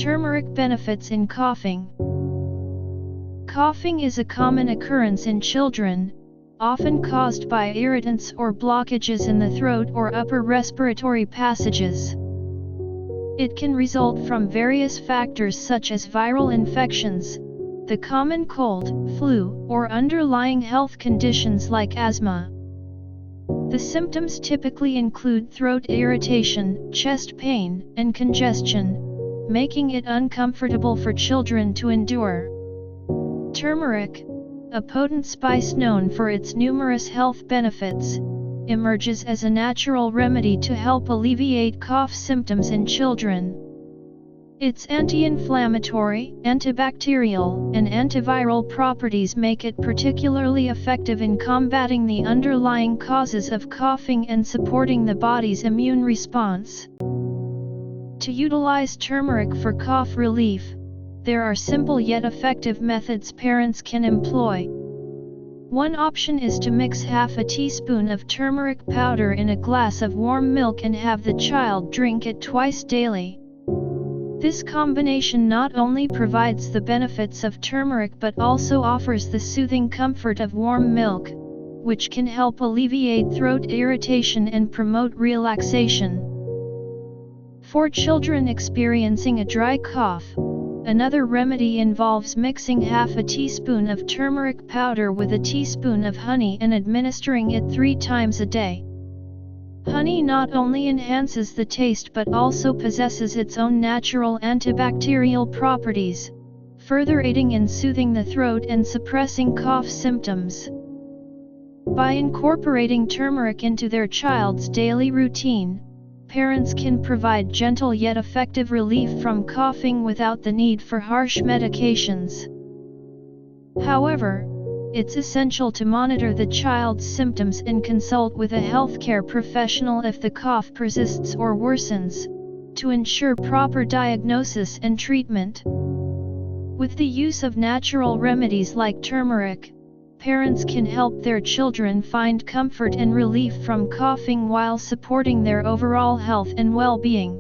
Turmeric benefits in coughing. Coughing is a common occurrence in children, often caused by irritants or blockages in the throat or upper respiratory passages. It can result from various factors such as viral infections, the common cold, flu, or underlying health conditions like asthma. The symptoms typically include throat irritation, chest pain, and congestion, making it uncomfortable for children to endure. Turmeric, a potent spice known for its numerous health benefits, emerges as a natural remedy to help alleviate cough symptoms in children. Its anti-inflammatory, antibacterial, and antiviral properties make it particularly effective in combating the underlying causes of coughing and supporting the body's immune response. To utilize turmeric for cough relief, there are simple yet effective methods parents can employ. One option is to mix half a teaspoon of turmeric powder in a glass of warm milk and have the child drink it twice daily. This combination not only provides the benefits of turmeric but also offers the soothing comfort of warm milk, which can help alleviate throat irritation and promote relaxation. For children experiencing a dry cough, another remedy involves mixing half a teaspoon of turmeric powder with a teaspoon of honey and administering it 3 times a day. Honey not only enhances the taste but also possesses its own natural antibacterial properties, further aiding in soothing the throat and suppressing cough symptoms. By incorporating turmeric into their child's daily routine, parents can provide gentle yet effective relief from coughing without the need for harsh medications. However, it's essential to monitor the child's symptoms and consult with a healthcare professional if the cough persists or worsens, to ensure proper diagnosis and treatment. With the use of natural remedies like turmeric, parents can help their children find comfort and relief from coughing while supporting their overall health and well-being.